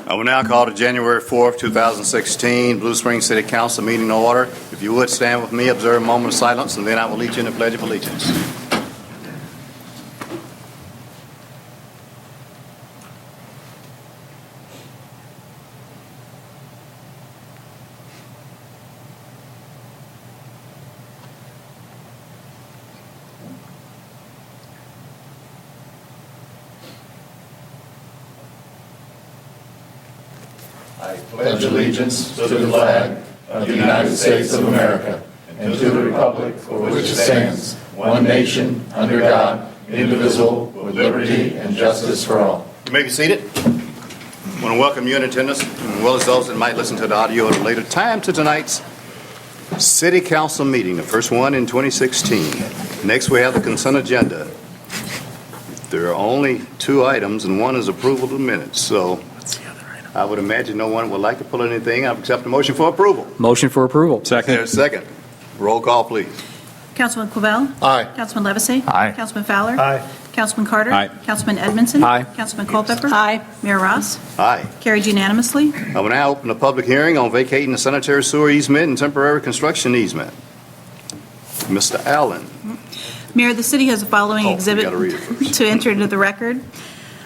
I will now call to January 4th, 2016, Blue Springs City Council meeting to order. If you would stand with me, observe a moment of silence, and then I will lead you in the Pledge of Allegiance. I pledge allegiance to the flag of the United States of America and to the republic for which it stands, one nation, under God, indivisible, with liberty and justice for all. You may be seated. I want to welcome you in attendance, as well as those that might listen to the audio at a later time, to tonight's City Council meeting, the first one in 2016. Next, we have the consent agenda. There are only two items, and one is approval of the minutes. So I would imagine no one would like to pull anything. I accept a motion for approval. Motion for approval. Second. There's a second. Roll call, please. Councilman Quavell? Aye. Councilman Levesey? Aye. Councilman Fowler? Aye. Councilman Carter? Aye. Councilman Edmondson? Aye. Councilman Culpepper? Aye. Mayor Ross? Aye. Carried unanimously. I will now open a public hearing on vacating the sanitary sewer easement and temporary construction easement. Mr. Allen. Mayor, the city has the following Oh, exhibit you gotta read it first. to enter into the record.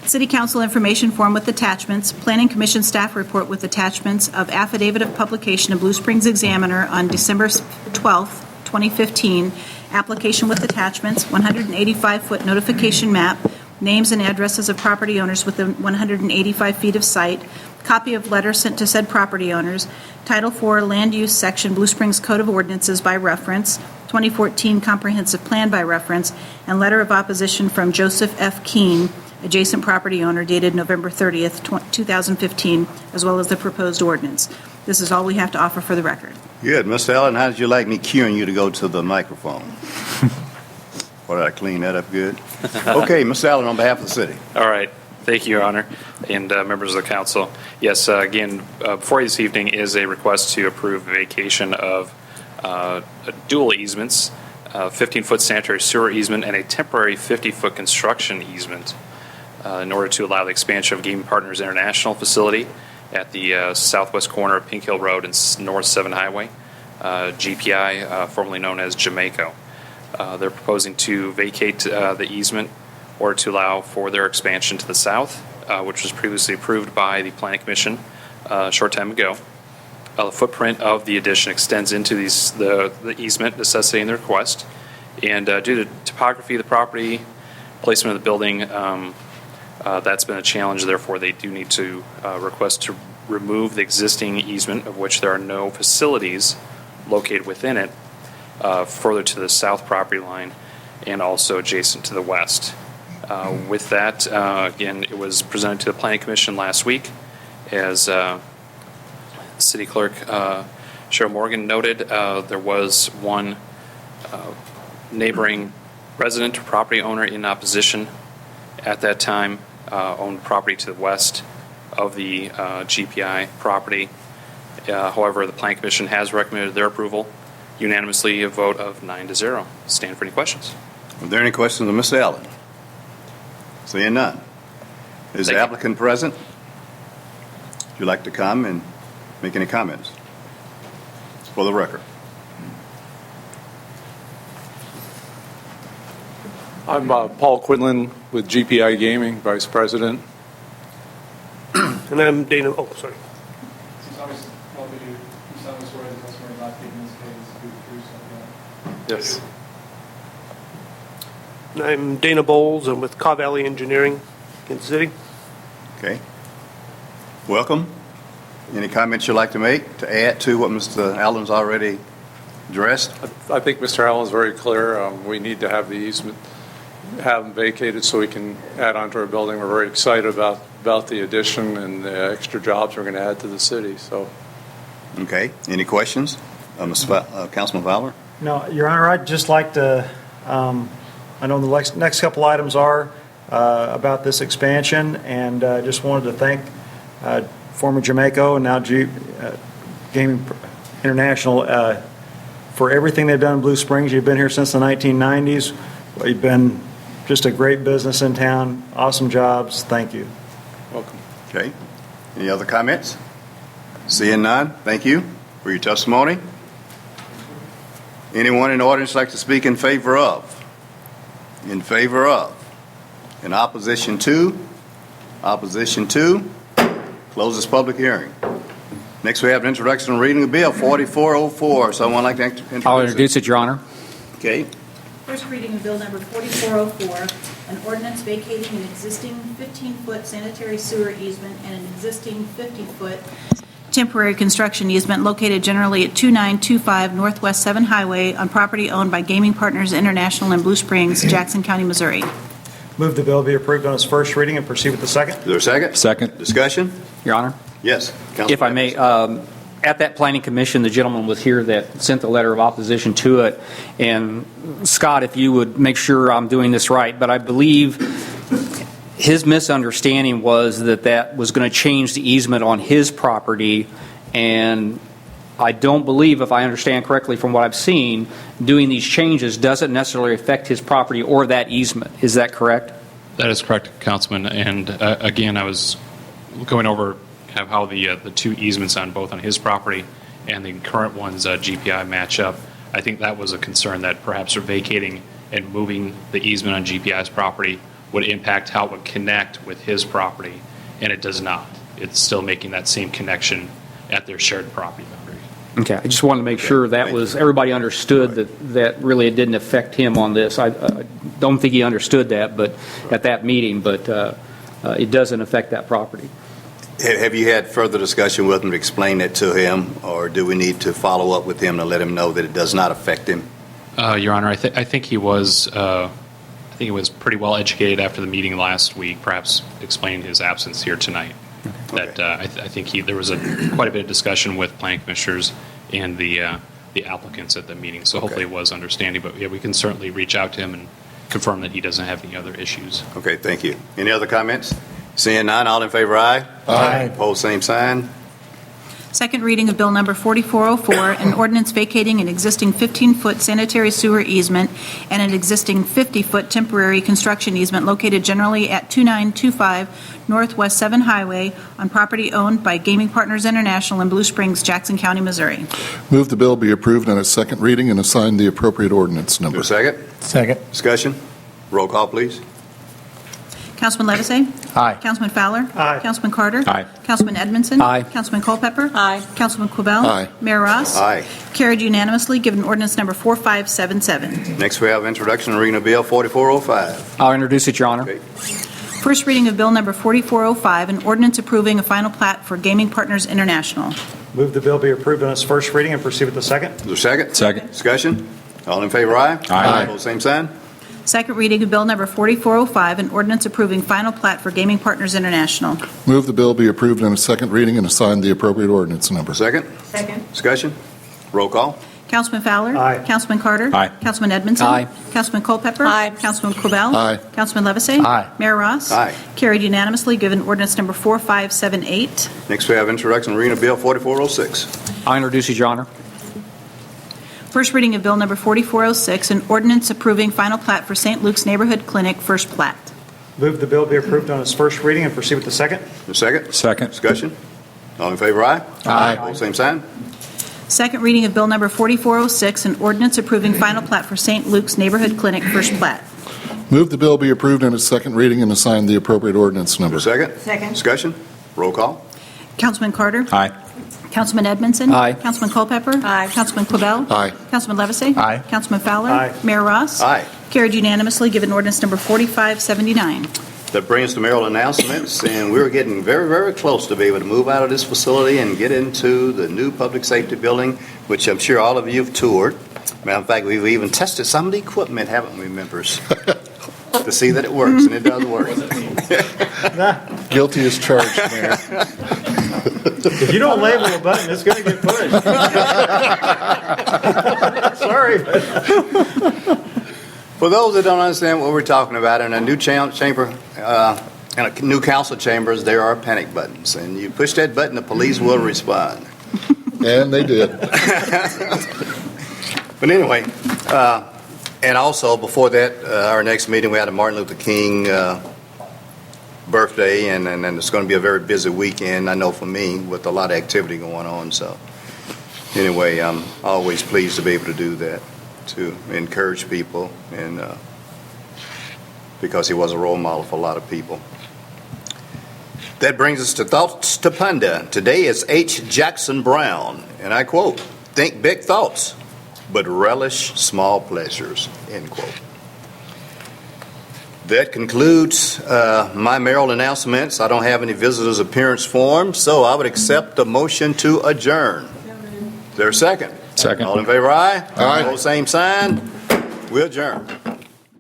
City Council information form with attachments, Planning Commission staff report with attachments of affidavit of publication of Blue Springs Examiner on December 12th, 2015, application with attachments, 185-foot notification map, names and addresses of property owners within 185 feet of site, copy of letter sent to said property owners, Title IV Land Use Section Blue Springs Code of Ordinances by reference, 2014 Comprehensive Plan by reference, and letter of opposition from Joseph F. Keene, adjacent property owner, dated November 30th, 2015, as well as the proposed ordinance. This is all we have to offer for the record. Good. Mr. Allen, how did you like me cueing you to go to the microphone? Or did I clean that up good? Okay, Mr. Allen, on behalf of the city. All right. Thank you, Your Honor, and members of the council. Yes, again, before you this evening is a request to approve vacation of dual easements, 15-foot sanitary sewer easement and a temporary 50-foot construction easement in order to allow the expansion of Gaming Partners International facility at the southwest corner of Pink Hill Road and North 7 Highway, GPI, formerly known as Jamaico. They're proposing to vacate the easement in order to allow for their expansion to the south, which was previously approved by the Planning Commission a short time ago. The footprint of the addition extends into the easement, necessitating the request. And due to topography of the property, placement of the building, that's been a challenge. Therefore, they do need to request to remove the existing easement, of which there are no facilities located within it, further to the south property line and also adjacent to the west. With that, again, it was presented to the Planning Commission last week. As City Clerk Cheryl Morgan noted, there was one neighboring resident or property owner in opposition at that time, owned property to the west of the GPI property. However, the Planning Commission has recommended their approval unanimously, a vote of 9-0. Stand for any questions. Are there any questions of Mr. Allen? Seeing none. Is the applicant present? Would you like to come and make any comments? For the record. I'm Paul Quinlan with GPI Gaming, Vice President. And I'm Dana. Oh, sorry. Yes. And I'm Dana Bowles. I'm with Caw Valley Engineering, Kansas City. Okay. Welcome. Any comments you'd like to make to add to what Mr. Allen's already addressed? I think Mr. Allen's very clear. We need to have the easement, have them vacated so we can add on to our building. We're very excited about the addition and the extra jobs we're going to add to the city. So, Okay. Any questions? Councilman Fowler? No, Your Honor, I'd just like to, I know the next couple items are about this expansion, and just wanted to thank former Jamaico and now Gaming International for everything they've done in Blue Springs. You've been here since the 1990s. You've been just a great business in town. Awesome jobs. Thank you. welcome. Okay. Any other comments? Seeing none, thank you for your testimony. Anyone in the audience like to speak in favor of? In favor of? In opposition to? Opposition to? Close this public hearing. Next, we have an introduction and reading of Bill 4404. Someone like to introduce it? I'll introduce it, Your Honor. Okay. First reading of Bill Number 4404, an ordinance vacating an existing 15-foot sanitary sewer easement and an existing 50-foot temporary construction easement located generally at 2925 Northwest 7 Highway on property owned by Gaming Partners International in Blue Springs, Jackson County, Missouri. Move the bill be approved on its first reading and proceed with the second. Is there a second? Second. Discussion? Your Honor, Yes. if I may, at that planning commission, the gentleman was here that sent the letter of opposition to it. And Scott, if you would make sure I'm doing this right, but I believe his misunderstanding was that that was going to change the easement on his property. And I don't believe, if I understand correctly from what I've seen, doing these changes doesn't necessarily affect his property or that easement. Is that correct? That is correct, Councilman. And again, I was going over kind of how the two easements on both on his property and the current one's GPI match up. I think that was a concern that perhaps vacating and moving the easement on GPI's property would impact how it would connect with his property, and it does not. It's still making that same connection at their shared property boundary. Okay, I just wanted to make sure that was, everybody understood that really it didn't affect him on this. I don't think he understood that, but at that meeting, but it doesn't affect that property. Have you had further discussion with him to explain that to him, or do we need to follow up with him to let him know that it does not affect him? Your Honor, I think he was pretty well educated after the meeting last week, perhaps explained his absence here tonight. That I think there was quite a bit of discussion with planning commissioners and the applicants at the meeting, so hopefully it was understanding. But yeah, we can certainly reach out to him and confirm that he doesn't have any other issues. Okay, thank you. Any other comments? Seeing none, all in favor, aye? Aye. Opposed, same sign. Second reading of Bill Number 4404, an ordinance vacating an existing 15-foot sanitary sewer easement and an existing 50-foot temporary construction easement located generally at 2925 Northwest 7 Highway on property owned by Gaming Partners International in Blue Springs, Jackson County, Missouri. Move the bill be approved on its second reading and assign the appropriate ordinance Is there number. a second? Second. Discussion? Roll call, please. Councilman Levisay? Aye. Councilman Fowler? Aye. Councilman Carter? Aye. Councilman Edmondson? Aye. Councilman Culpepper? Aye. Councilman Quibell? Aye. Mayor Ross? Aye. Carried unanimously, given ordinance number 4577. Next, we have introduction and reading of Bill 4405. I'll introduce it, Your Honor. Okay. First reading of Bill Number 4405, an ordinance approving a final plat for Gaming Partners International. Move the bill be approved on its first reading and proceed with the second. Is there a second? Second. Discussion? All in favor, aye? Aye. Opposed, same sign. Second reading of Bill Number 4405, an ordinance approving final plat for Gaming Partners International. Move the bill be approved on its second reading and assign the appropriate ordinance number. Second? Second. Discussion? Roll call. Councilman Fowler? Aye. Councilman Carter? Aye. Councilman Edmondson? Aye. Councilman Culpepper? Aye. Councilman Quibell? Aye. Councilman Levisay? Aye. Mayor Ross? Aye. Carried unanimously, given ordinance number 4578. Next, we have introduction and reading of Bill 4406. I'll introduce it, Your Honor. First reading of Bill Number 4406, an ordinance approving final plat for St. Luke's Neighborhood Clinic, first plat. Move the bill be approved on its first reading and proceed with the second. Is there a second? Second. Discussion? All in favor, aye? Aye. Opposed, same sign. Second reading of Bill Number 4406, an ordinance approving final plat for St. Luke's Neighborhood Clinic, first plat. Move the bill be approved on its second reading and assign the appropriate ordinance number. Is there a second? Second. Discussion? Roll call. Councilman Carter? Aye. Councilman Edmondson? Aye. Councilman Culpepper? Aye. Councilman Quibell? Aye. Councilman Levisay? Aye. Councilman Fowler? Aye. Mayor Ross? Aye. Carried unanimously, given ordinance number 4579. That brings us to mayoral announcements, and we're getting very, very close to be able to move out of this facility and get into the new public safety building, which I'm sure all of you have toured. Matter of fact, we've even tested some of the equipment, haven't we, members? To see that it works, and it does work. Guilty as charged, Mayor. If you don't label a button, it's going to get pushed. Sorry. For those that don't understand what we're talking about, in a new chamber, in a new council chambers, there are panic buttons, and you push that button, the police will respond. And they did. But anyway, and also before that, our next meeting, we had a Martin Luther King birthday, and it's going to be a very busy weekend, I know for me, with a lot of activity going on. So anyway, I'm always pleased to be able to do that, to encourage people, and because he was a role model for a lot of people. That brings us to Thoughts to Ponder. Today is H. Jackson Brown, and I quote, "Think big thoughts, but relish small pleasures," end quote. That concludes my mayoral announcements. I don't have any visitors' appearance forms, so I would accept a motion to adjourn. Is there a second? Second. All in favor, aye? Aye. Opposed, same sign. We adjourn.